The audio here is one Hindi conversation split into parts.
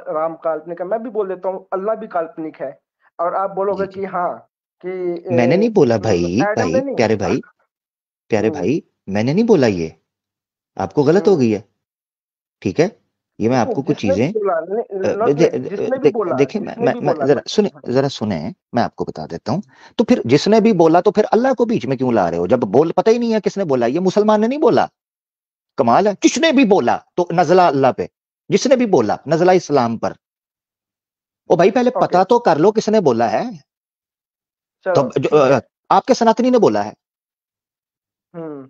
राम काल्पनिक है, मैं भी बोल देता हूँ अल्लाह भी काल्पनिक है, और आप बोलोगे जी जी। कि हाँ कि मैंने नहीं बोला मतलब भाई, एडम भाई ने नहीं। प्यारे भाई, प्यारे हम्म भाई, मैंने नहीं बोला ये, आपको गलत हो हम्म गई है। ठीक है, ये मैं नहीं, आपको कुछ जिसने भी चीजें बोला, नॉट लाइक, जिसने भी बोला, देखिए, जिसने भी बोला जरा मैं। सुने, जरा सुने, मैं आपको बता देता हूँ। तो फिर जिसने भी बोला, तो फिर अल्लाह को बीच में क्यों ला रहे हो, जब बोल पता ही नहीं है किसने बोला, ये मुसलमान ने नहीं बोला। कमाल है, किसने भी बोला तो नजला अल्लाह पे, जिसने भी बोला नजला इस्लाम पर। ओ भाई पहले ओके, पता तो कर लो किसने बोला है। तो चलो ठीक है। आपके सनातनी ने बोला है, हम्म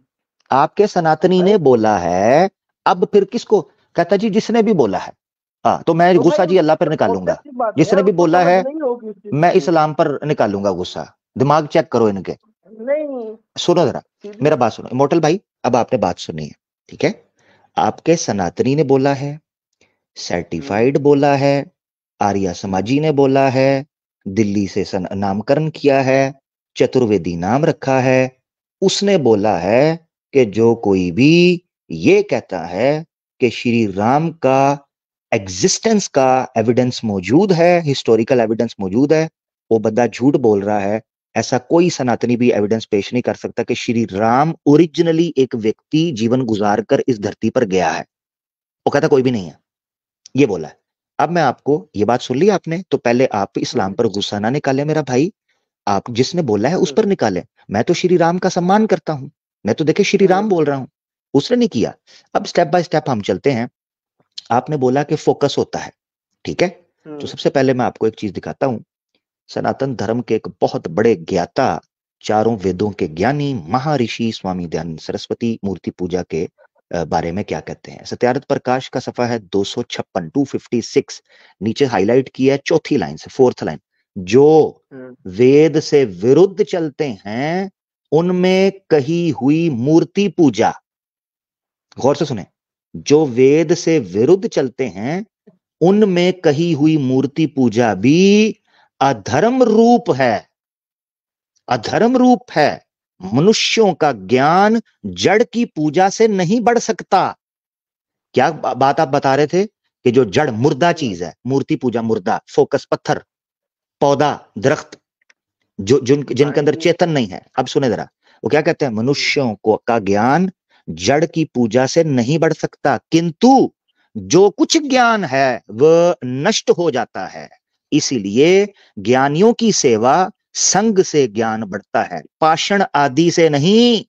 आपके सनातनी भाई, ने बोला है। अब फिर किसको कहता जी, जिसने भी बोला है। हाँ, तो मैं तो भाई गुस्सा जी अल्लाह पर ऑब्वियस निकालूंगा। सी बात है यार, जिसने भी उसको बोला समझ है, नहीं होगी उस चीज मैं की। इस्लाम पर निकालूंगा गुस्सा। दिमाग चेक करो इनके। नहीं, सुनो जरा, सीधी। मेरा बात सुनो इमोर्टल भाई, अब आपने बात सुनी है। ठीक है, आपके सनातनी ने बोला है, हम्म सर्टिफाइड बोला है, आर्या समाजी ने बोला है, दिल्ली से नामकरण किया है, चतुर्वेदी नाम रखा है। उसने बोला है कि जो कोई भी ये कहता है कि श्री राम का एग्जिस्टेंस का एविडेंस मौजूद है, हिस्टोरिकल एविडेंस मौजूद है, वो बंदा झूठ बोल रहा है। ऐसा कोई सनातनी भी एविडेंस पेश नहीं कर सकता कि श्री राम ओरिजिनली एक व्यक्ति जीवन गुजार कर इस धरती पर गया है। वो कहता कोई भी नहीं है, ये बोला है। अब मैं आपको ये बात सुन ली आपने, तो पहले आप इस्लाम हम्म पर गुस्सा ना निकाले मेरा भाई, आप जिसने बोला है उस हम्म पर निकाले। मैं तो श्री राम का सम्मान करता हूं, मैं तो देखे श्री राम बोल रहा हूं, उसने नहीं किया। अब स्टेप बाय स्टेप हम चलते हैं। आपने बोला कि फोकस होता है, ठीक है। तो हम्म सबसे पहले मैं आपको एक चीज दिखाता हूं। सनातन धर्म के एक बहुत बड़े ज्ञाता, चारों वेदों के ज्ञानी महर्षि स्वामी दयानंद सरस्वती मूर्ति पूजा के बारे में क्या कहते हैं। सत्यार्थ प्रकाश का सफा है 256, 256, नीचे हाईलाइट किया है चौथी लाइन से, फोर्थ लाइन। जो हम्म वेद से विरुद्ध चलते हैं उनमें कही हुई मूर्ति पूजा, गौर से सुने, जो वेद से विरुद्ध चलते हैं उनमें कही हुई मूर्ति पूजा भी अधर्म रूप है, अधर्म रूप है। मनुष्यों का ज्ञान जड़ की पूजा से नहीं बढ़ सकता। क्या बात आप बता रहे थे कि जो जड़ मुर्दा हम्म चीज है, मूर्ति पूजा मुर्दा, फोकस पत्थर, पौधा, दरख्त, जो जिनके अंदर भाई। चेतन नहीं है। अब सुने जरा, वो क्या कहते हैं, हम्म मनुष्यों को का ज्ञान जड़ की पूजा से नहीं बढ़ सकता, किंतु जो कुछ ज्ञान है वह नष्ट हो जाता है। इसीलिए ज्ञानियों की सेवा संग से ज्ञान बढ़ता है, पाषाण आदि से नहीं।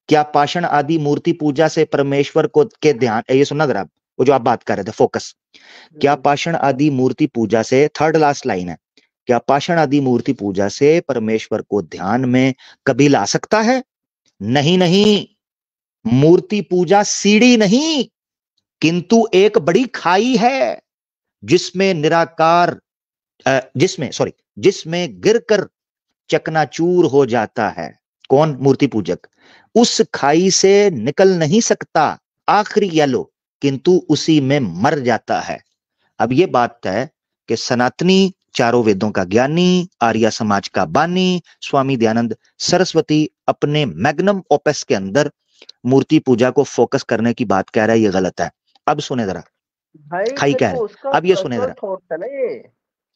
क्या पाषाण आदि मूर्ति पूजा से परमेश्वर को के ध्यान, ये सुनना जरा, वो जो आप बात कर रहे थे फोकस, क्या हम्म पाषाण आदि मूर्ति पूजा से, थर्ड लास्ट लाइन है, क्या पाषाण आदि मूर्ति पूजा से परमेश्वर को ध्यान में कभी ला सकता है? नहीं नहीं, मूर्ति पूजा सीढ़ी नहीं, किंतु एक बड़ी खाई है जिसमें निराकार, जिसमें सॉरी, जिसमें गिरकर चकनाचूर हो जाता है। कौन? मूर्ति पूजक। उस खाई से निकल नहीं सकता, आखिरी येलो, किंतु उसी में मर जाता है। अब ये बात है कि सनातनी, चारों वेदों का ज्ञानी, आर्य समाज का बानी स्वामी दयानंद सरस्वती अपने मैग्नम ओपस के अंदर मूर्ति पूजा को फोकस करने की बात कह रहा है, ये गलत है। अब सुने जरा, भाई खाई कह देखो, रहे, उसका अब ये सुने पर्सनल जरा। थॉट्स है ना ये।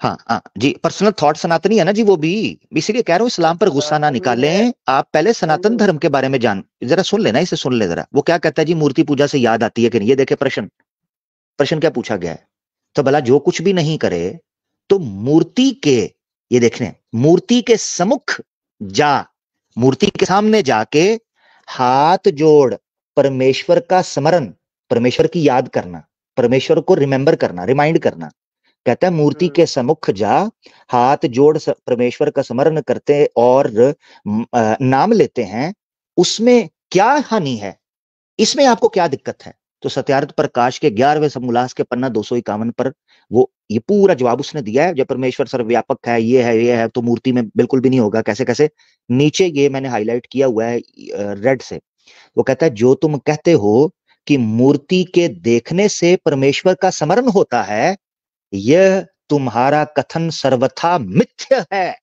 हाँ हाँ जी, पर्सनल थॉट सनातनी है ना जी वो भी, इसीलिए कह रहा हूं इस्लाम पर गुस्सा ना सनातनी है। निकालें। आप पहले नहीं सनातन नहीं। धर्म के बारे में जान, जरा सुन लेना, इसे सुन ले जरा। वो क्या कहता है जी, मूर्ति पूजा से याद आती है कि नहीं, ये देखे प्रश्न, प्रश्न क्या पूछा गया है। तो भला जो कुछ भी नहीं करे तो मूर्ति के, ये देखने, मूर्ति के सम्मुख जा, मूर्ति के सामने जाके हाथ जोड़ परमेश्वर का स्मरण, परमेश्वर की याद करना, परमेश्वर को रिमेंबर करना, रिमाइंड करना। कहता है मूर्ति हम्म के सम्मुख जा, हाथ जोड़ परमेश्वर का स्मरण करते और नाम लेते हैं, उसमें क्या हानि है, इसमें आपको क्या दिक्कत है? तो सत्यार्थ प्रकाश के 11वें समोल्लास के पन्ना 251 पर वो ये पूरा जवाब उसने दिया है। जब परमेश्वर सर्वव्यापक है, ये है, तो मूर्ति में बिल्कुल भी नहीं होगा, कैसे कैसे। नीचे ये मैंने हाईलाइट किया हुआ है रेड से। वो कहता है जो तुम कहते हो कि मूर्ति के देखने से परमेश्वर का स्मरण होता है, यह तुम्हारा कथन सर्वथा मिथ्य है,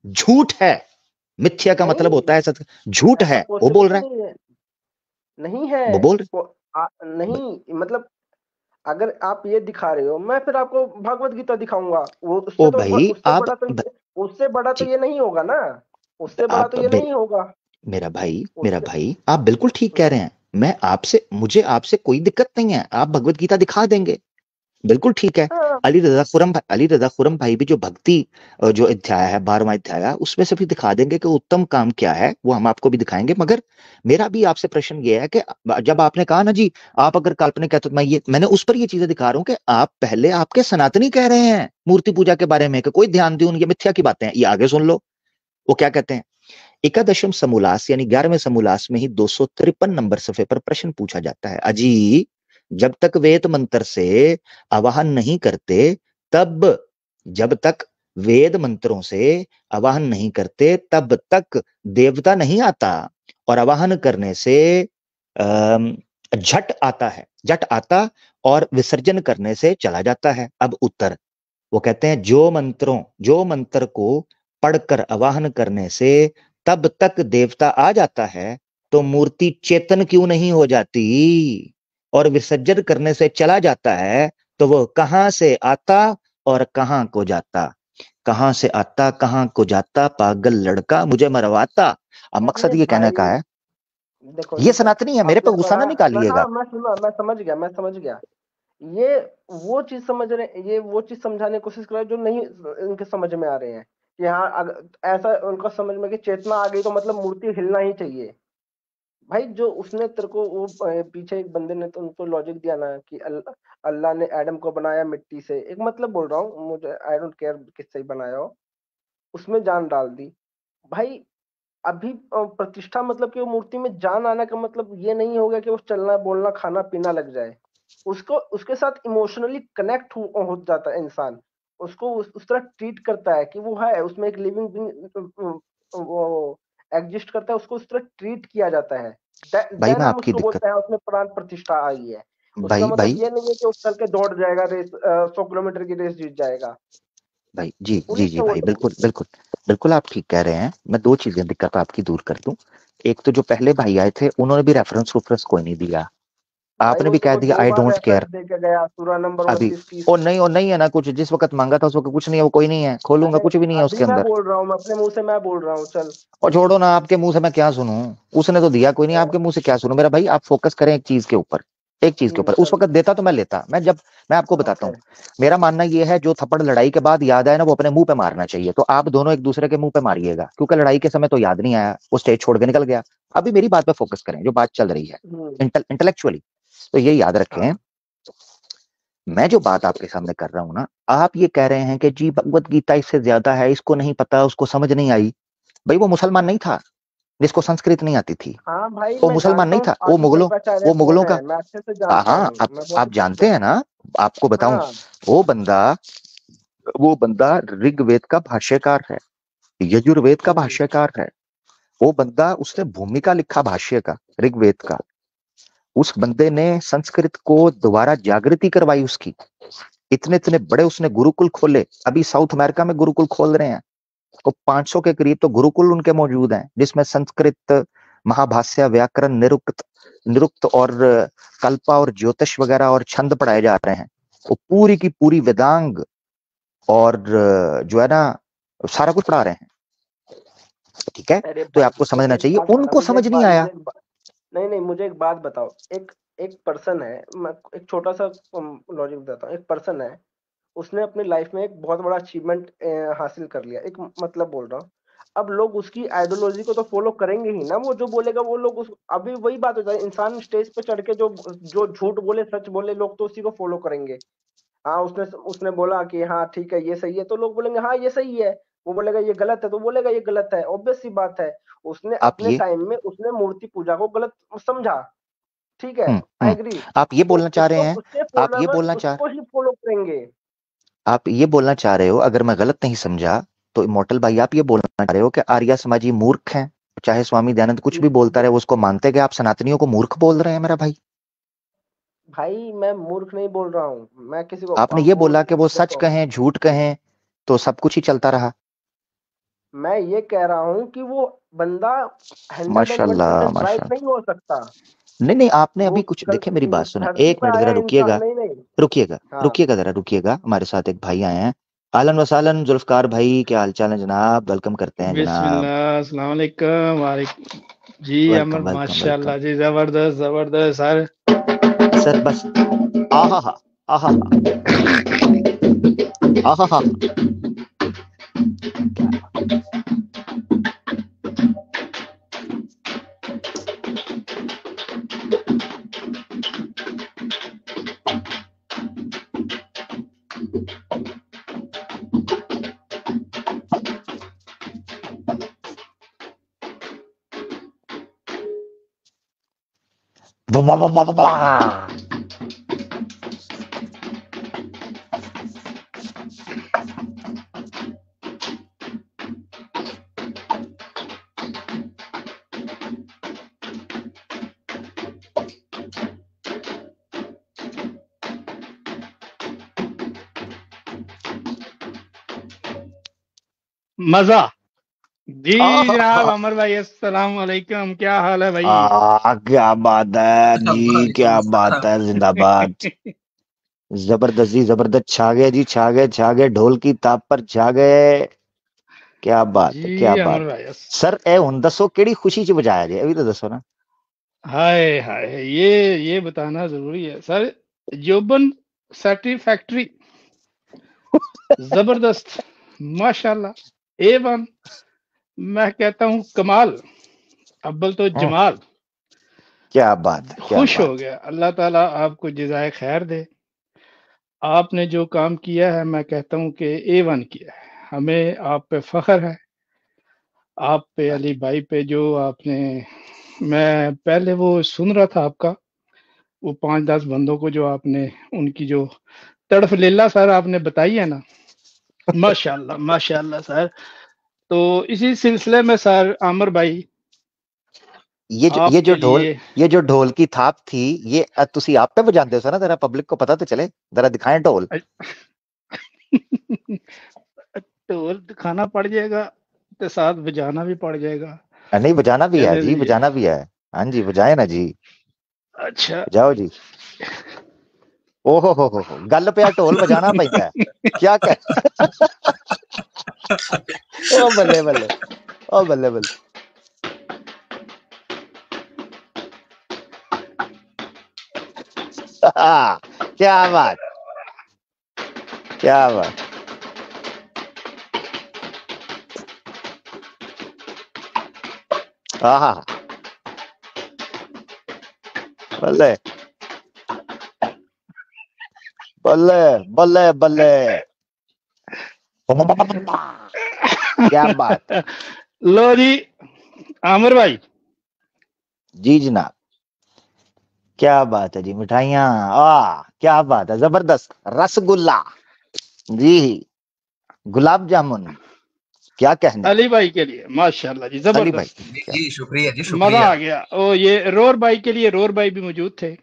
झूठ है। मिथ्या का मतलब नहीं, होता है सत्य, झूठ ऐसा है, वो बोल पॉसिबल रहा ही नहीं है। नहीं है। है, वो बोल नहीं, मतलब अगर आप ये दिखा रहे हो, मैं फिर आपको भगवत गीता दिखाऊंगा, वो ओ उससे तो भाई आप उससे बड़ा तो जी ये नहीं होगा ना, उससे बड़ा आप तो ये नहीं होगा मेरा उससे। भाई आप बिल्कुल ठीक कह रहे हैं। मुझे आपसे कोई दिक्कत नहीं है, आप भगवत गीता दिखा देंगे, बिल्कुल ठीक है। हाँ अली रजा खुरम भाई भी जो भक्ति जो अध्याय है 12वां अध्याय है, उसमें से भी दिखा देंगे कि उत्तम काम क्या है, वो हम आपको भी दिखाएंगे। मगर मेरा भी आपसे प्रश्न ये है कि जब आपने कहा ना जी आप अगर काल्पनिक है, तो मैंने उस पर ये चीजें दिखा रहा हूं कि आप पहले आपके सनातनी कह रहे हैं मूर्ति पूजा के बारे में कि कोई ध्यान दे, ये मिथ्या की बातें हैं। ये आगे सुन लो वो क्या कहते हैं। एकादशम समोल्लास यानी 11वें समोल्लास में ही 253 नंबर सफे पर प्रश्न पूछा जाता है, अजी जब तक वेद मंत्र से आवाहन नहीं करते, तब जब तक वेद मंत्रों से आवाहन नहीं करते तब तक देवता नहीं आता, और आवाहन करने से अम, झट आता और विसर्जन करने से चला जाता है। अब उत्तर, वो कहते हैं जो मंत्र को पढ़कर आवाहन करने से तब तक देवता आ जाता है, तो मूर्ति चेतन क्यों नहीं हो जाती, और विसर्जन करने से चला जाता है तो वो कहां से आता और कहां को जाता। कहां से आता कहां को जाता, पागल लड़का मुझे मरवाता। अब अरे मकसद ये कहने का भाई है, देखो ये देखो, सनातनी है, मेरे पे आपने गुस्सा ना पढ़ा, निकालिएगा। हाँ मैं सुना, मैं समझ गया। ये वो चीज समझ रहे, ये वो चीज समझाने की कोशिश कर रहे हैं जो नहीं इनके समझ में आ रहे हैं कि हाँ ऐसा उनका समझ में कि चेतना आ गई तो मतलब मूर्ति हिलना ही चाहिए। भाई जो उसने तेरे को वो पीछे एक बंदे ने तो उनको लॉजिक दिया ना कि अल्लाह ने एडम को बनाया मिट्टी से, एक मतलब बोल रहा हूँ, मुझे आई डोंट केयर किससे ही बनाया हो, उसमें जान डाल दी। भाई अभी प्रतिष्ठा मतलब कि वो मूर्ति में जान आना का मतलब ये नहीं हो गया कि वो चलना बोलना खाना पीना लग जाए, उसको उसके साथ इमोशनली कनेक्ट हो जाता है इंसान, उसको उस तरह ट्रीट करता है कि वो है उसमें एक लिविंग बीइंग वो एग्जिस्ट करता है, उसको उस तरह ट्रीट किया जाता है। भाई देन मैं हम आपकी उसको दिक्कत बोलते हैं उसमें प्राण प्रतिष्ठा आई है। उसका भाई मतलब भाई ये नहीं है कि वो चल के दौड़ जाएगा रेस, 100 किलोमीटर की रेस जीत जाएगा। भाई जी वो जी नहीं जी है वो भाई, चीज। बिल्कुल बिल्कुल बिल्कुल आप ठीक कह रहे हैं। मैं दो चीजें दिक्कत आपकी दूर कर दूं। एक तो जो पहले भाई आए थे उन्होंने भी रेफरेंस रेफरेंस कोई नहीं दिया, भाई आपने वो भी कह देखो दिया दो आई बार डोंट केयर। रेफरेंस दे के गया, सूरा नंबर अभी 29 30। और नहीं है ना कुछ, जिस वक्त मांगा था उस वक्त कुछ नहीं है, वो कोई नहीं है, खोलूंगा अरे कुछ भी नहीं है अभी उसके मैं अंदर। बोल रहा हूँ, मैं अपने मुंह से मैं बोल रहा हूँ, चल। और छोड़ो ना, आपके मुंह से मैं क्या सुनूं, उसने तो दिया कोई नहीं, आपके मुंह से क्या सुनूं मेरा भाई। आप फोकस करें एक चीज के ऊपर, एक चीज के ऊपर। उस चल। वक्त देता तो मैं लेता, मैं आपको बताता ओके। हूँ। मेरा मानना यह है जो थप्पड़ लड़ाई के बाद याद आए ना वो अपने मुंह पे मारना चाहिए, तो आप दोनों एक दूसरे के मुंह पे मारिएगा, क्योंकि लड़ाई के समय तो याद नहीं आया, वो स्टेज छोड़ के निकल गया। अभी मेरी बात पे फोकस करें, जो बात चल रही है इंटेलेक्चुअली। तो ये याद रखें, हाँ मैं जो बात आपके सामने कर रहा हूं ना, आप ये कह रहे हैं कि जी भगवत गीता इससे ज्यादा है, इसको नहीं पता, उसको समझ नहीं आई। भाई वो मुसलमान नहीं था जिसको संस्कृत नहीं आती थी, हाँ भाई वो मैं मुसलमान जानता नहीं हूँ था, आदि शंकराचार्य वो कौन मुगलों है, का। मैं अच्छे से जानता हाँ हूँ, मैं बहुत आप अच्छे जानते से। हैं ना, आपको बताऊं, हाँ वो बंदा वो बंदा ऋग्वेद का भाष्यकार है, यजुर्वेद का हम्म, भाष्यकार है। वो बंदा उसने भूमिका लिखा भाष्य का, ऋग्वेद का। उस बंदे ने संस्कृत को दोबारा जागृति करवाई उसकी। इतने इतने बड़े उसने गुरुकुल खोले, अभी साउथ अमेरिका में गुरुकुल खोल रहे हैं। तो 500 के करीब तो गुरुकुल उनके मौजूद हैं, जिसमें संस्कृत, महाभाष्य, व्याकरण, निरुक्त निरुक्त और कल्पा और ज्योतिष वगैरह और छंद पढ़ाए जा रहे हैं। वो पूरी की पूरी वेदांग और जो है ना सारा कुछ पढ़ा रहे हैं। ठीक है, अरे तो भाई आपको देखो समझना एक चाहिए, बात बता, उनको समझ नहीं आया। नहीं नहीं मुझे एक बात बताओ, एक एक पर्सन है, मैं एक छोटा सा लॉजिक बताता हूँ, एक पर्सन है, उसने अपनी लाइफ में एक बहुत बड़ा अचीवमेंट हासिल कर लिया, एक मतलब बोल रहा हूँ। अब लोग उसकी आइडियोलॉजी को तो फॉलो करेंगे ही ना, वो जो बोलेगा वो लोग उस, अभी वही बात होता है, इंसान स्टेज पे चढ़ के जो जो झूठ बोले सच बोले, लोग तो उसी को फॉलो करेंगे। हाँ उसने उसने बोला कि हाँ ठीक है ये सही है, तो लोग बोलेंगे हाँ ये सही है। वो बोलेगा ये गलत है तो बोलेगा ये गलत है, ऑब्वियस सी बात है। उसने आप अपने ये टाइम में उसने मूर्ति पूजा को गलत समझा, ठीक है, आई हम्म एग्री। आप ये तो बोलना चाह रहे उसको हैं, उसके आप ये फॉलोवर बोलना चाह उसको ही फॉलो करेंगे। आप ये बोलना चाह रहे हो, अगर मैं गलत नहीं समझा तो इमोर्टल भाई आप ये बोलना चाह रहे हो कि आर्य समाजी मूर्ख हैं, चाहे स्वामी दयानंद कुछ भी बोलता रहे वो उसको मानते, कि आप सनातनियों को मूर्ख बोल रहे हैं मेरा भाई। भाई मैं मूर्ख नहीं बोल रहा हूँ, मैं किसी को आपने ये वो बोला कि वो सच देखो। कहें झूठ कहें तो सब कुछ ही चलता रहा। मैं ये कह रहा हूँ कि वो बंदा 101% माशाल्लाह राइट माशाल्लाह। नहीं हो सकता। नहीं नहीं, आपने वो अभी कुछ देखिए, मेरी बात सुने, धरती एक पे मिनट आया जरा इंसान रुकिएगा, नहीं नहीं। रुकिएगा हाँ रुकिएगा जरा रुकिएगा, हमारे साथ एक भाई आए हैं। अहलन वसालन जुल्फकार भाई, क्या हाल चाल है जनाब, वेलकम करते हैं जनाब। बिस्मिल्लाह, अस्सलाम वालेकुम। वालेकुम जी अमर, वेलकम वेलकम वेलकम। माशाल्लाह जी, जबरदस्त जबरदस्त सर। सर बस, आहा हा, आहा हा, आहा हा, क्या वाह वाह वाह वाह वाह। मजा जी। आहा जनाब हा। अमर भाई, अस्सलाम वालेकुम, क्या हाल है भाई? क्या बात है जी, वालेकुम क्या बात अस्सलाम। है, जिंदाबाद। जबरदस्त जी जबरदस्त, छा गए जी, छा गए छा गए, ढोल की ताप पर छा गए। क्या बात है, क्या जी अमर बात। भाई, सर ए हुन दसो केड़ी खुशी च बजाया जे, अभी तो दसो ना। हाय हाय, ये बताना जरूरी है सर। जोबन सेटिस्फैक्ट्री, जबरदस्त, माशाल्लाह, ए वन। मैं कहता हूँ कमाल, अव्वल तो हाँ, जमाल। क्या बात है, क्या खुश हो बात। गया, अल्लाह ताला आपको जज़ाए खैर दे। आपने जो काम किया है, मैं कहता हूँ कि ए वन किया है। हमें आप पे फख्र है, आप पे, अली भाई पे, जो आपने, मैं पहले वो सुन रहा था आपका, वो 5-10 बंदों को जो आपने, उनकी जो तड़फ लीला सर आपने बताई है ना, माशाल्लाह माशाल्लाह सर। तो इसी सिलसिले में सर आमिर भाई, ये जो आपके ढोल, लिए ये जो ढोल की थाप थी, ये तुसी आप पे बजाते हो सर ना, जरा पब्लिक को पता तो चले, जरा दिखाएं ढोल। ढोल दिखाना पड़ जाएगा, तो साथ बजाना भी पड़ जाएगा। नहीं बजाना भी है कहने जी, दीजिए। बजाना भी है। हाँ जी, बजाए ना जी, अच्छा। बजाओ जी। ओहो हो, गल पे ढोल बजाना पैंदा है, क्या कह। ओ बल्ले बल्ले, ओ बल्ले बल्ले। क्या बात, क्या बात। आहा, बल्ले बल्ले बल्ले बल्ले, क्या बात है। लो जी आमिर भाई, जी जनाब, क्या बात है जी, मिठाइयाँ, आ क्या बात है, जबरदस्त। रसगुल्ला जी, गुलाब जामुन, क्या कहने। अली भाई के लिए माशाल्लाह जी, अली भाई, जबरदस्त, जी क्या। जी, शुक्रिया जी, मजा शुक्रिया। आ गया। ओ ये रोर भाई के लिए, रोर भाई भी मौजूद थे।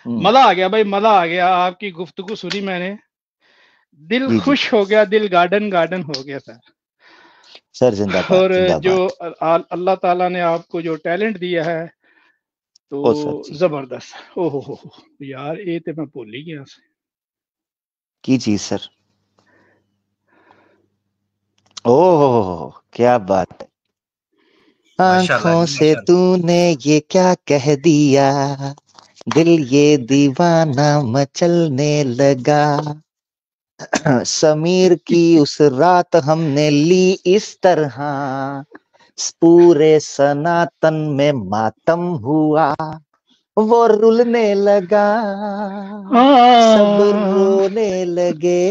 हम्म, मजा आ गया भाई, मजा आ गया। आपकी गुफ्तगू सुनी मैंने, दिल जी जी खुश हो गया, दिल गार्डन गार्डन हो गया सर। सर, जिंदाबाद और जो जिंदाबाद। अल्लाह ताला ने आपको जो टैलेंट दिया है, तो ओ सर जी, जबरदस्त। ओहो हो, यार ये तो मैं भूल ही गया। की चीज सर। ओह क्या बात है। माशाल्लाह आंखों जी, से माशाल्लाह। तूने ये क्या कह दिया, दिल ये दीवाना मचलने लगा। समीर की उस रात हमने ली इस तरह, पूरे सनातन में मातम हुआ। वो रुलने लगा, सब हाँ। रोने लगे,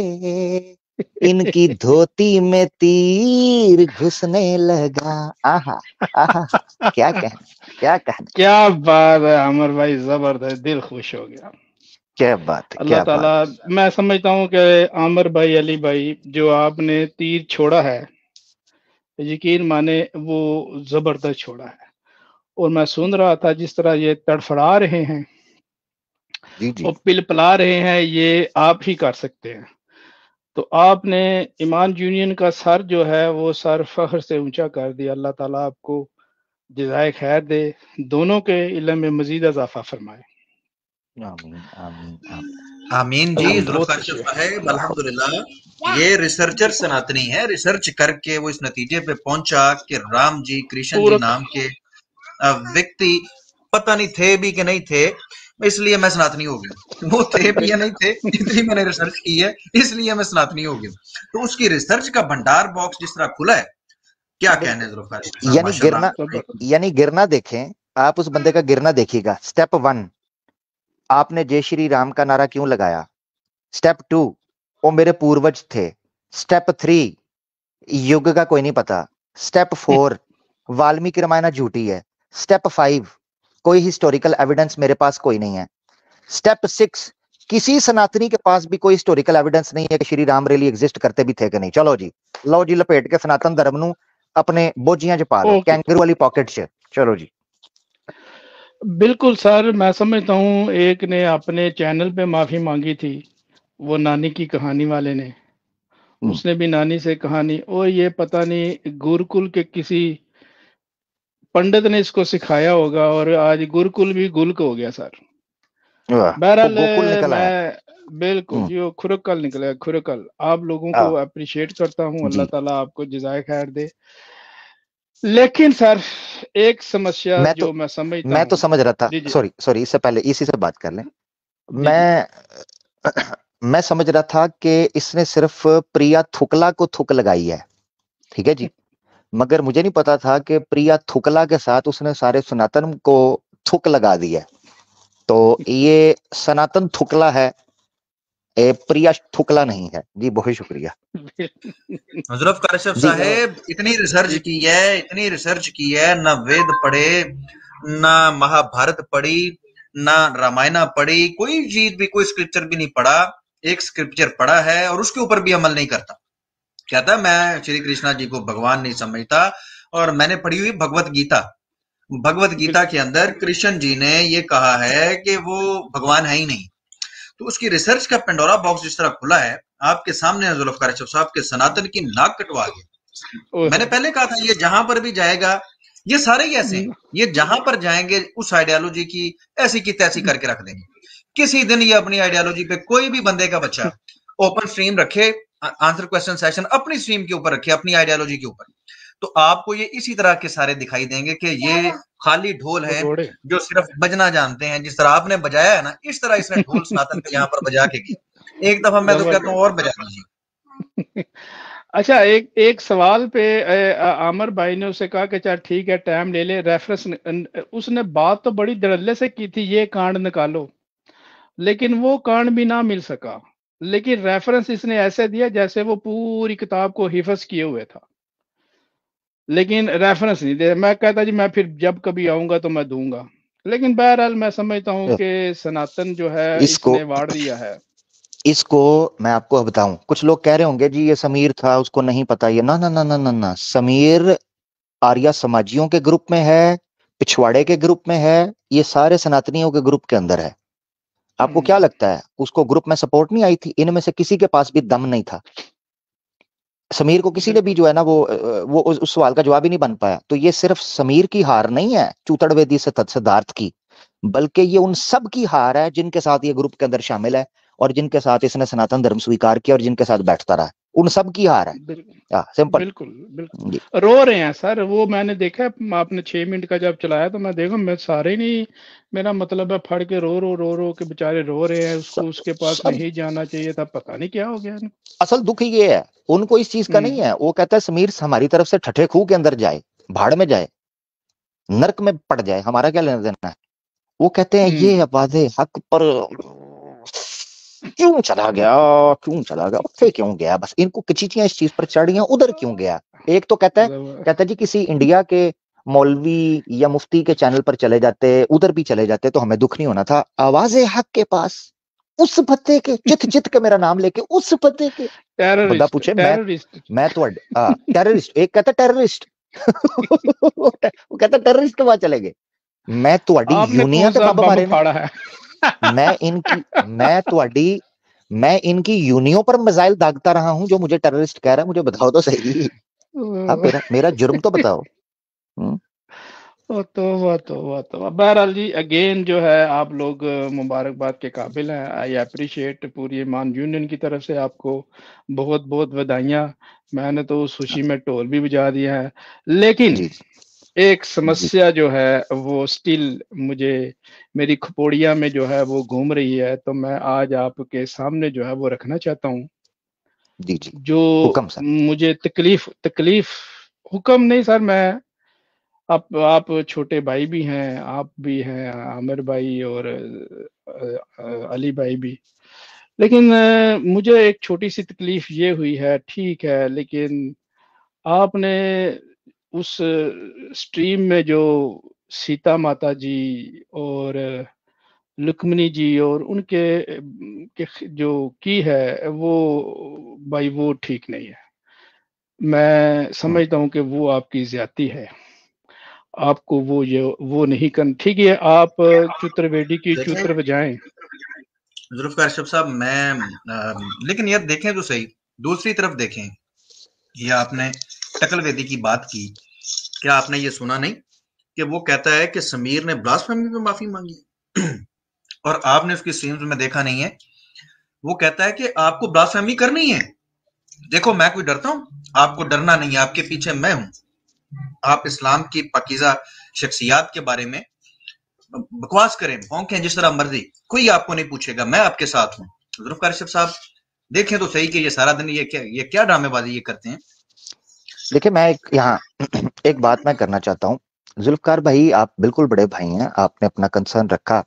इनकी धोती में तीर घुसने लगा। आहा, आहा, क्या कहना, क्या कहना। क्या बात है अमर भाई, जबरदस्त, दिल खुश हो गया। क्या बात है, अल्लाह क्या ताला, बात। मैं समझता हूँ कि आमिर भाई, अली भाई, जो आपने तीर छोड़ा है, यकीन माने वो जबरदस्त छोड़ा है। और मैं सुन रहा था जिस तरह ये तड़फड़ा रहे हैं जी जी, और पिलपला रहे हैं, ये आप ही कर सकते हैं। तो आपने ईमान यूनियन का सर जो है वो सर फख्र से ऊंचा कर दिया। अल्लाह ताला आपको जज़ाए खैर दे, दोनों के इल्म में मजीद इजाफा फरमाए। आमीन आमीन आमीन। आमीन जी। बहुत जुल्फ़िकार अच्छे। साहब अल्हम्दुलिल्लाह, ये रिसर्चर सनातनी है, रिसर्च करके वो इस नतीजे पे पहुंचा कि राम जी कृष्ण जी पूरा नाम के व्यक्ति पता नहीं थे भी कि नहीं थे, इसलिए मैं सनातनी हो गया। वो थे भी या नहीं थे, इसलिए मैंने रिसर्च की है, इसलिए मैं सनातनी हो गया। तो उसकी रिसर्च का भंडार बॉक्स जिस तरह खुला है, क्या कहने हैं जुल्फ़िकार साहब, यानी गिरना, माशाल्लाह। यानी गिरना देखें आप, उस बंदे का गिरना देखिएगा। स्टेप 1, आपने जय श्री राम का नारा क्यों लगाया? स्टेप 2, वो मेरे पूर्वज थे। स्टेप 3, युग का कोई नहीं पता। स्टेप 4, वाल्मीकि रामायण झूठी है। स्टेप 5, कोई हिस्टोरिकल एविडेंस मेरे पास कोई नहीं है। स्टेप 6, किसी सनातनी के पास भी कोई हिस्टोरिकल एविडेंस नहीं है कि श्री राम रैली एग्जिस्ट करते भी थे कि नहीं। चलो जी, लो जी लपेट के सनातन धर्म नु अपने बोझियां च पा लो, ओके, कैंगरू वाली पॉकेट च। चलो जी। बिल्कुल सर, मैं समझता हूँ एक ने अपने चैनल पे माफी मांगी थी, वो नानी की कहानी वाले ने। उसने भी नानी से कहानी, और ये पता नहीं गुरुकुल के किसी पंडित ने इसको सिखाया होगा, और आज गुरुकुल भी गुल्क हो गया सर। वाह, वो बहरहाल गोकुल निकल आया। मैं बिल्कुल जी, वो खुरकल निकला, खुरकल। आप लोगों आ, को अप्रिशिएट करता हूँ, अल्लाह जी, ताला आपको जज़ाए खैर दे। लेकिन सर एक समस्या जो मैं समझता मैं तो हूँ। समझ रहा था, जी जी सॉरी सॉरी, इससे पहले इसी से बात कर लें। जी जी मैं मैं समझ रहा था कि इसने सिर्फ प्रिया थुकला को थुक लगाई है, ठीक है जी। मगर मुझे नहीं पता था कि प्रिया थुकला के साथ उसने सारे सनातन को थुक लगा दिया है। तो ये सनातन थुकला है, प्रिया थुकला नहीं है जी। बहुत शुक्रिया जुल्फ़िकार जी। साहब, इतनी रिसर्च जी की है, इतनी रिसर्च की है, ना वेद पढ़े, ना महाभारत पढ़ी, ना रामायण पढ़ी, कोई चीज भी, कोई स्क्रिप्चर भी नहीं पढ़ा। एक स्क्रिप्चर पढ़ा है और उसके ऊपर भी अमल नहीं करता। कहता है मैं श्री कृष्णा जी को भगवान नहीं समझता, और मैंने पढ़ी हुई भगवत गीता। भगवत गीता के अंदर कृष्ण जी ने ये कहा है कि वो भगवान है ही नहीं। तो उसकी रिसर्च का पेंडोरा बॉक्स जिस तरह खुला है आपके सामने, जुल्फ़िकार साहब के सनातन की नाक कटवा के। मैंने पहले कहा था ये जहां पर भी जाएगा, ये सारे ही ऐसे हैं, ये जहां पर जाएंगे उस आइडियोलॉजी की ऐसी की तैसी करके रख देंगे। किसी दिन ये अपनी आइडियोलॉजी पे, कोई भी बंदे का बच्चा ओपन स्ट्रीम रखे, आंसर क्वेश्चन सेशन अपनी स्ट्रीम के ऊपर रखे, अपनी आइडियोलॉजी के ऊपर, तो आपको ये इसी तरह के सारे दिखाई देंगे कि ये खाली ढोल है घोड़े। जो सिर्फ बजना जानते हैं। जिस तरह आपने बजाया है ना, इस तरह इसने ढोल सनातन पे यहाँ पर बजा के गया। एक दफा मैं तो कहता हूँ और बजा दीजिए। अच्छा, एक एक सवाल पे आमिर भाई ने उसे कहा कि चल ठीक है टाइम ले ले, रेफरेंस। उसने बात तो बड़ी धड़ल्ले से की थी, ये कांड निकालो, लेकिन वो कांड भी ना मिल सका। लेकिन रेफरेंस इसने ऐसे दिया जैसे वो पूरी किताब को हिफ्ज किए हुए था, लेकिन रेफरेंस नहीं दे। मैं कहता जी मैं फिर जब कभी आऊंगा तो मैं दूंगा। लेकिन बहरहाल मैं समझता हूँ कि सनातन जो है इसको इसने वाड़ दिया है। इसको मैं आपको बताऊं, कुछ लोग कह रहे होंगे जी ये समीर था उसको नहीं पता। ये ना ना ना ना ना ना, समीर आर्या समाजियों के ग्रुप में है, पिछवाड़े के ग्रुप में है, ये सारे सनातनियों के ग्रुप के अंदर है। आपको क्या लगता है उसको ग्रुप में सपोर्ट नहीं आई थी? इनमें से किसी के पास भी दम नहीं था। समीर को किसी ने भी जो है ना वो उस सवाल का जवाब ही नहीं बन पाया। तो ये सिर्फ समीर की हार नहीं है चूतड़ वेदी से सिद्धार्थ की, बल्कि ये उन सब की हार है जिनके साथ ये ग्रुप के अंदर शामिल है और जिनके साथ इसने सनातन धर्म स्वीकार किया और जिनके साथ बैठता रहा। उन सब की हार है। सिंपल। बिल्कुल बिल्कुल रो रहे हैं सर। वो मैंने देखा, आपने 6 मिनट का जब चलाया तो मैं देखा, मैं सारे नहीं, मेरा मतलब है फड़ के रो रो रो रो के बेचारे रो रहे हैं। उसको उसके पास नहीं जाना चाहिए था, पता नहीं क्या हो गया। असल दुख ये है, उनको इस चीज का नहीं है। वो कहता है समीर हमारी तरफ से ठठे खूह के अंदर जाए, भाड़ में जाए, नरक में पड़ जाए, हमारा क्या लेना देना है। वो कहते हैं ये आवाज़े हक पर क्यों चला गया, क्यों चला गया, उठे क्यों गया, बस इनको कचीचियां इस चीज पर चढ़ गई, उधर क्यों गया। एक तो कहता है जी किसी इंडिया के मौलवी या मुफ्ती के चैनल पर चले जाते, उधर भी चले जाते तो हमें दुख नहीं होना था। आवाज़े हक के पास, उस पते के चित चित के मेरा नाम लेके, उस पते के बंदा पूछे मैं तो टेररिस्ट, एक कहता टेररिस्ट वो कहता टेररिस्ट के बाद चले गए। मैं तो यूनियन ते बम मारे है। मैं मैं इनकी यूनियों पर मिसाइल दागता रहा हूं जो मुझे टेररिस्ट कह रहा है, मुझे बताओ तो सही। अब मेरा जुर्म तो बताओ। तो बहरहाल जी, अगेन जो है आप लोग मुबारकबाद के काबिल हैं। आई अप्रिशिएट पूरी ईमान यूनियन की तरफ से आपको बहुत बहुत बधाइयाँ। मैंने तो उस खुशी में ढोल भी बजा दिया है, लेकिन जी एक समस्या जो है वो स्टिल मुझे मेरी खोपड़िया में जो है वो घूम रही है, तो मैं आज आपके सामने जो है वो रखना चाहता हूँ। जी जी, जो हुक्म सर। मुझे तकलीफ हुक्म नहीं सर, मैं आप छोटे भाई भी हैं, आप भी हैं आमिर भाई और अली भाई भी, लेकिन मुझे एक छोटी सी तकलीफ ये हुई है, ठीक है, लेकिन आपने उस स्ट्रीम में जो सीता माता जी और लक्ष्मणी जी और उनके जो की है वो भाई वो ठीक नहीं है। मैं समझता हूं कि वो आपकी ज्यादती है, आपको वो नहीं करना। ठीक है, आप चतुर्वेदी की देखें चूत्र बजाएं। जुल्फकार अशरफ साहब, लेकिन यार देखें तो सही, दूसरी तरफ देखें। ये आपने टकल वेदी की बात की, क्या आपने ये सुना नहीं कि वो कहता है कि समीर ने ब्लास्फेमी पे माफी मांगी और आपने उसकी स्ट्रीम्स में देखा नहीं है। वो कहता है कि आपको ब्लास्फेमी करनी है। देखो, मैं कोई डरता हूं? आपको डरना नहीं है, आपके पीछे मैं हूं। आप इस्लाम की पाकीज़ा शख्सियात के बारे में बकवास करें, भौंकें जिस तरह मर्जी, कोई आपको नहीं पूछेगा, मैं आपके साथ हूं। जुल्फकार अशरफ साहब, देखें तो सही कि ये सारा दिन ये क्या ड्रामेबाजी ये करते हैं। देखिए, मैं यहाँ एक बात मैं करना चाहता हूँ। जुल्फकार भाई, आप बिल्कुल बड़े भाई हैं, आपने अपना कंसर्न रखा।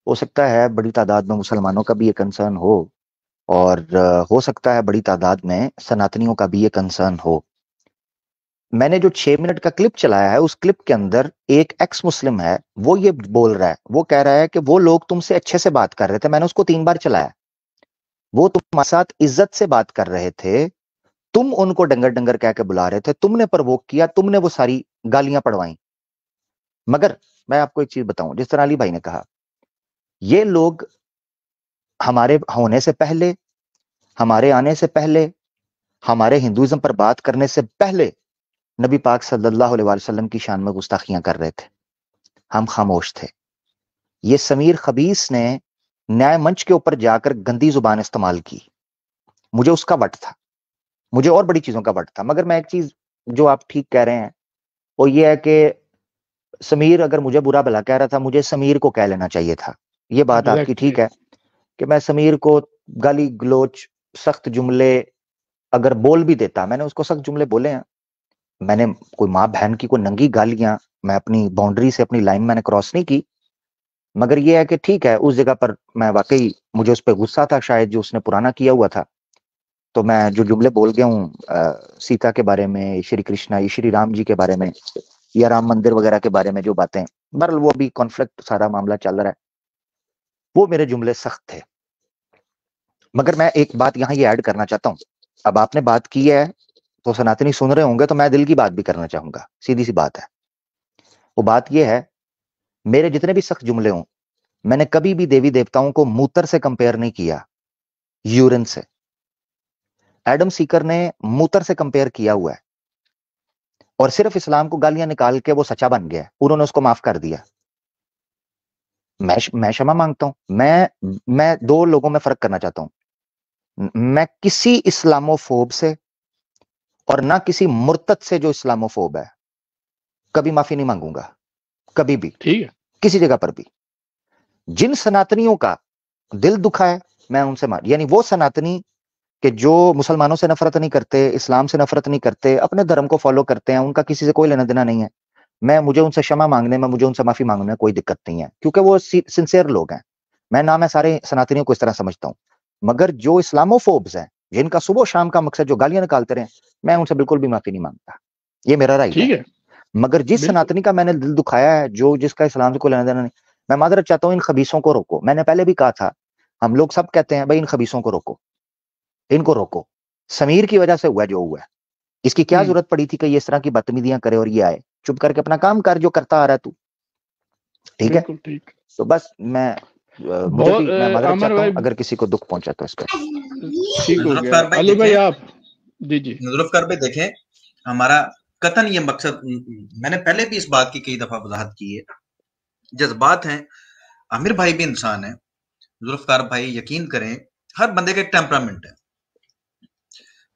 हो सकता है बड़ी तादाद में मुसलमानों का भी ये कंसर्न हो, और हो सकता है बड़ी तादाद में सनातनियों का भी ये कंसर्न हो। मैंने जो 6 मिनट का क्लिप चलाया है, उस क्लिप के अंदर एक एक्स मुस्लिम है, वो ये बोल रहा है, वो कह रहा है कि वो लोग तुमसे अच्छे से बात कर रहे थे। मैंने उसको 3 बार चलाया। वो तुम्हारे साथ इज्जत से बात कर रहे थे, तुम उनको डंगर डंगर कह के बुला रहे थे, तुमने प्रवोक किया, तुमने वो सारी गालियां पढ़वाई। मगर मैं आपको एक चीज बताऊं, जिस तरह अली भाई ने कहा, ये लोग हमारे होने से पहले, हमारे आने से पहले, हमारे हिंदुइज्म पर बात करने से पहले नबी पाक सल्लल्लाहु अलैहि वसल्लम की शान में गुस्ताखियां कर रहे थे। हम खामोश थे। ये समीर खबीस ने न्याय मंच के ऊपर जाकर गंदी जुबान इस्तेमाल की। मुझे उसका वट था, मुझे और बड़ी चीजों का वट था। मगर मैं एक चीज जो आप ठीक कह रहे हैं वो ये है कि समीर अगर मुझे बुरा भला कह रहा था, मुझे समीर को कह लेना चाहिए था। ये बात आपकी ठीक है कि मैं समीर को गाली गलोच सख्त जुमले अगर बोल भी देता, मैंने उसको सख्त जुमले बोले हैं। मैंने कोई माँ बहन की कोई नंगी गालियां, मैं अपनी बाउंड्री से अपनी लाइन मैंने क्रॉस नहीं की। मगर ये है कि ठीक है, उस जगह पर मैं वाकई, मुझे उस पर गुस्सा था शायद जो उसने पुराना किया हुआ था, तो मैं जो जुमले बोल गया हूँ सीता के बारे में, श्री कृष्णा, श्री राम जी के बारे में, या राम मंदिर वगैरह के बारे में जो बातें, बहरहाल वो अभी कॉन्फ्लिक्ट सारा मामला चल रहा है, वो मेरे जुमले सख्त थे। मगर मैं एक बात यहाँ ये ऐड करना चाहता हूँ। अब आपने बात की है तो सनातनी सुन रहे होंगे, तो मैं दिल की बात भी करना चाहूंगा। सीधी सी बात है। वो बात ये है, मेरे जितने भी सख्त जुमले हों, मैंने कभी भी देवी देवताओं को मूत्र से कंपेयर नहीं किया, यूरिन से। एडम सीकर ने मूत्र से कंपेयर किया हुआ है, और सिर्फ इस्लाम को गालियां निकाल के वो सच्चा बन गया। उन्होंने उसको माफ कर दिया। मैं क्षमा मांगता हूं। मैं दो लोगों में फर्क करना चाहता हूं। मैं किसी इस्लामोफोब से और ना किसी मुर्तद से जो इस्लामोफोब है कभी माफी नहीं मांगूंगा, कभी भी, ठीक है, किसी जगह पर भी। जिन सनातनियों का दिल दुखा है, मैं उनसे यानी वो सनातनी कि जो मुसलमानों से नफरत नहीं करते, इस्लाम से नफरत नहीं करते, अपने धर्म को फॉलो करते हैं, उनका किसी से कोई लेना देना नहीं है, मुझे उनसे क्षमा मांगने में, मुझे उनसे माफी मांगने में कोई दिक्कत नहीं है, क्योंकि वो सिंसियर लोग हैं। मैं सारे सनातनियों को इस तरह समझता हूं। मगर जो इस्लामोफोब्स हैं, जिनका सुबह शाम का मकसद जो गालियां निकालते रहे, मैं उनसे बिल्कुल भी माफी नहीं मांगता। ये मेरा राइट ठीक है। है, मगर जिस सनातनी का मैंने दिल दुखाया है, जो जिसका इस्लाम से कोई लेना देना नहीं, मैं माजरत चाहता हूं, इन खबीसों को रोको। मैंने पहले भी कहा था, हम लोग सब कहते हैं भाई इन खबीसों को रोको, इनको रोको। समीर की वजह से हुआ जो हुआ है। इसकी क्या जरूरत पड़ी थी कि ये इस तरह की बदतमीजियां करे और ये आए? चुप करके अपना काम कर, जो करता आ रहा है तू। ठीक है, बिल्कुल ठीक। तो बस मैं मुझे भी, मैं माजरत आमिर चाहता हूँ भाई अगर किसी को दुख पहुंचा तो इस पर। ठीक हो गया। जुल्फकार भाई अली भाई देखें, आप जी जी जुल्फकार भाई देखें, हमारा कतन ये मकसद, मैंने पहले भी इस बात की कई दफा वजाहत की है, जज्बात हैं, आमिर भाई भी इंसान है, जुल्फकार भाई यकीन करें हर बंदे का एक टेम्परामेंट है।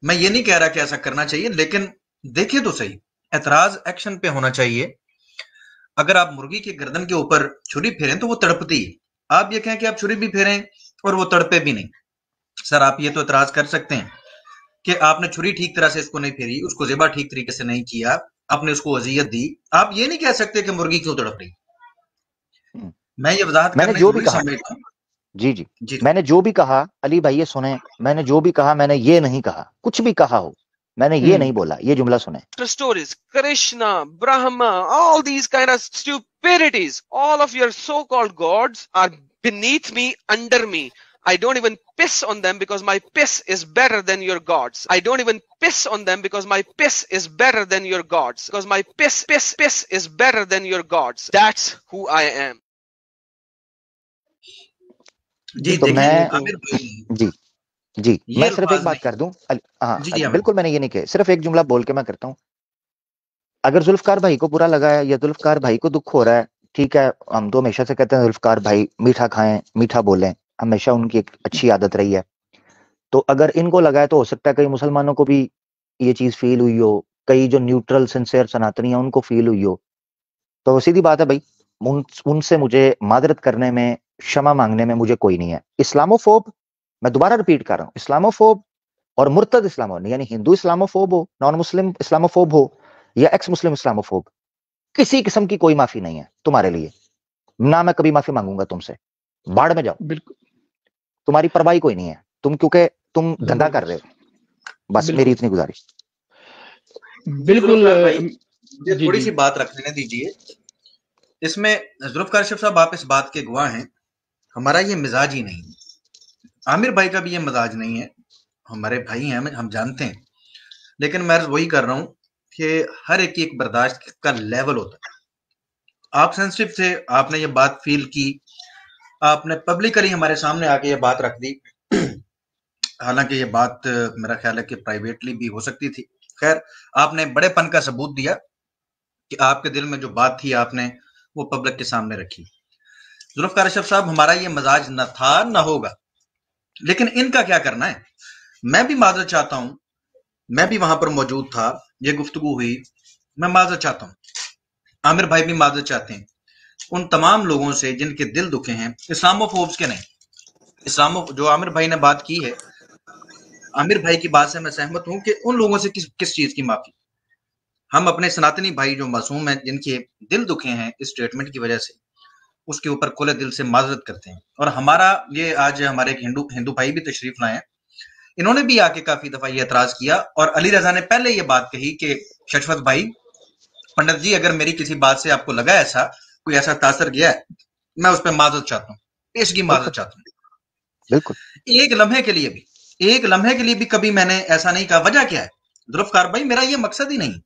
मैं ये नहीं कह रहा कि ऐसा करना चाहिए, लेकिन देखिए तो सही, एतराज एक्शन पे होना चाहिए। अगर आप मुर्गी की गर्दन के ऊपर छुरी फेरें तो वो तड़पती है, आप ये कहें कि आप छुरी भी फेरें और वो तड़पे भी नहीं। सर आप ये तो एतराज कर सकते हैं कि आपने छुरी ठीक तरह से इसको नहीं फेरी, उसको ज़ेबा ठीक तरीके से नहीं किया, आपने उसको अजियत दी, आप ये नहीं कह सकते कि मुर्गी क्यों तड़प रही। मैं ये वजाहत मैंने करना जो भी जरूरी कहा, समझता हूँ। जी जी, जी मैंने जो भी कहा, अली भाई ये सुने, मैंने जो भी कहा, मैंने ये नहीं कहा, कुछ भी कहा हो, मैंने ये नहीं बोला, ये जुमला सुने। Stories, Krishna, Brahma, all these kind of stupidities, all of your so-called gods are beneath me, under me. I don't even piss on them because my piss is better than your gods. I don't even piss on them because my piss is better than your gods. Because my piss is better than your gods. That's who I am. जी तो देखिए मैं आमिर भाई, जी जी, ये मैं सिर्फ एक अल्फाज बात नहीं। कर दूं, हाँ जी जी आमिर बिल्कुल, मैंने ये नहीं कहा, सिर्फ एक जुमला बोल के मैं करता हूं। अगर जुल्फकार भाई को बुरा लगा है या जुल्फकार भाई को दुख हो रहा है, ठीक है, हम तो हमेशा से कहते हैं जुल्फकार भाई मीठा खाएं, मीठा बोलें, हमेशा उनकी एक अच्छी आदत रही है। तो अगर इनको लगा है तो हो सकता है कई मुसलमानों को भी ये चीज फील हुई हो, कई जो न्यूट्रल सिंसियर सनातनी है उनको फील हुई हो। तो सीधी बात है भाई, उनसे मुझे मादरत करने में, क्षमा मांगने में मुझे कोई नहीं है। इस्लामोफोब, मैं दोबारा रिपीट कर रहा हूं, इस्लामोफोब और मुर्तद इस्लामोफोब, यानी हिंदू इस्लामोफोब हो, नॉन मुस्लिम इस्लामोफोब हो या एक्स मुस्लिम इस्लामोफोब, किसी किस्म की कोई माफी नहीं है तुम्हारे लिए, ना मैं कभी माफी मांगूंगा तुमसे। बाढ़ में जाओ, बिल्कुल तुम्हारी परवाही कोई नहीं है, तुम क्योंकि तुम धंधा कर रहे हो। बस मेरी बिल्कुल इतनी गुजारिश। बिल्कुल जुल्फकार भाई मुझे जी थोड़ी जी सी बात रखने दीजिए इसमें। जुल्फकार साहब आप इस बात के गवाह हैं, हमारा ये मिजाज ही नहीं है, आमिर भाई का भी ये मिजाज नहीं है। हमारे भाई हैं, हम जानते हैं, लेकिन मैं वही कर रहा हूं कि हर एक की एक बर्दाश्त का लेवल होता है। आप सेंसिटिव थे, आपने ये बात फील की, आपने पब्लिकली हमारे सामने आके ये बात रख दी। हालांकि ये बात मेरा ख्याल है कि प्राइवेटली भी हो सकती थी। खैर, आपने बड़ेपन का सबूत दिया कि आपके दिल में जो बात थी आपने वो पब्लिक के सामने रखी। जुल्फकार अशरफ साहब, हमारा ये मजाज न था न होगा, लेकिन इनका क्या करना है। मैं भी माजरत चाहता हूं, मैं भी वहां पर मौजूद था, ये गुफ्तगू हुई, मैं माजरत चाहता हूं, आमिर भाई भी माजरत चाहते हैं उन तमाम लोगों से जिनके दिल दुखे हैं, इस्लामोफोब्स के नहीं। इस्लामो जो आमिर भाई ने बात की है, आमिर भाई की बात से मैं सहमत हूं कि उन लोगों से किस चीज की माफी। हम अपने सनातनी भाई जो मासूम हैं, जिनके दिल दुखे हैं इस स्टेटमेंट की वजह से, उसके ऊपर खुले दिल से माजरत करते हैं। और हमारा ये आज हमारे एक हिंदू भाई भी तशरीफ लाए हैं, इन्होंने भी आके काफी दफा ये एतराज किया, और अली रजा ने पहले ये बात कही कि शशवत भाई, पंडित जी, अगर मेरी किसी बात से आपको लगा ऐसा, कोई ऐसा तासर गया है, मैं उस पर माजरत चाहता हूँ, पेशगी माजरत चाहता हूँ। बिल्कुल, एक लम्हे के लिए भी कभी मैंने ऐसा नहीं कहा। वजह क्या है जुल्फकार भाई, मेरा ये मकसद ही नहीं,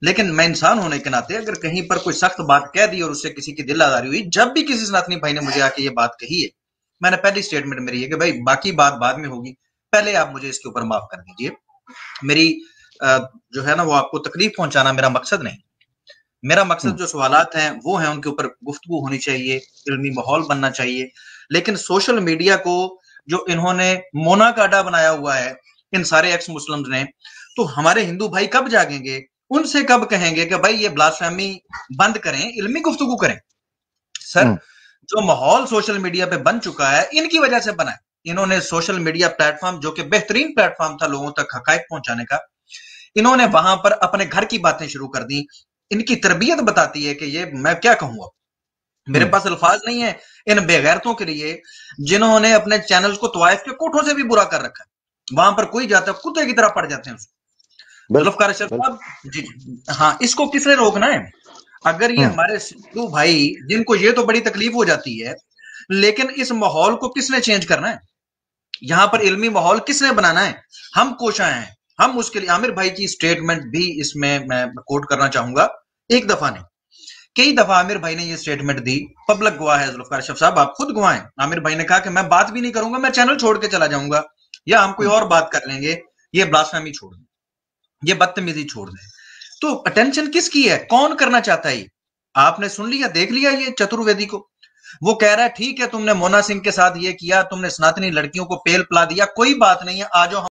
लेकिन मैं इंसान होने के नाते अगर कहीं पर कोई सख्त बात कह दी और उससे किसी की दिल आजारी हुई, जब भी किसी सनातनी भाई ने मुझे आके ये बात कही है, मैंने पहली स्टेटमेंट मेरी है कि भाई बाकी बात बाद में होगी, पहले आप मुझे इसके ऊपर माफ कर दीजिए। मेरी जो है ना वो आपको तकलीफ पहुंचाना मेरा मकसद नहीं। मेरा मकसद जो सवालात हैं वो हैं, उनके ऊपर गुफ्तगू होनी चाहिए, इल्मी माहौल बनना चाहिए। लेकिन सोशल मीडिया को जो इन्होंने मोना का अड्डा बनाया हुआ है इन सारे एक्स मुस्लिम्स ने, तो हमारे हिंदू भाई कब जागेंगे, उनसे कब कहेंगे कि भाई ये ब्लास्फेमी बंद करें, इल्मी गुफ्तगू करें। सर, जो माहौल सोशल मीडिया पे बन चुका है इनकी वजह से बना है। इन्होंने सोशल मीडिया प्लेटफॉर्म, जो कि बेहतरीन प्लेटफॉर्म था लोगों तक हकायक पहुंचाने का, इन्होंने वहां पर अपने घर की बातें शुरू कर दी। इनकी तरबियत बताती है कि ये मैं क्या कहूंगा, मेरे पास अल्फाज नहीं है इन बेगैरतों के लिए जिन्होंने अपने चैनल को तवाइफ के कोठों से भी बुरा कर रखा है। वहां पर कोई जाता है कुत्ते की तरह पड़ जाते हैं उसको। जुल्फकार अशरफ साहब जी, हाँ, इसको किसने रोकना है। अगर ये हमारे सिंधु भाई, जिनको ये तो बड़ी तकलीफ हो जाती है, लेकिन इस माहौल को किसने चेंज करना है, यहां पर इल्मी माहौल किसने बनाना है। हम कोशां हैं, हम उसके लिए। आमिर भाई की स्टेटमेंट भी इसमें मैं कोट करना चाहूंगा, एक दफा नहीं, कई दफा आमिर भाई ने ये स्टेटमेंट दी, पब्लिक गवाह है, जुल्फिकार अशरफ साहब आप खुद गवाह हैं। आमिर भाई ने कहा कि मैं बात भी नहीं करूंगा, मैं चैनल छोड़ के चला जाऊंगा, या हम कोई और बात कर लेंगे, ये ब्लास्फेमी छोड़ दें, ये बदतमीजी छोड़ दें। तो अटेंशन किसकी है, कौन करना चाहता है? आपने सुन लिया, देख लिया ये चतुर्वेदी को। वो कह रहा है ठीक है तुमने मोना सिंह के साथ ये किया, तुमने सनातनी लड़कियों को पेल पिला दिया, कोई बात नहीं है, आ जाओ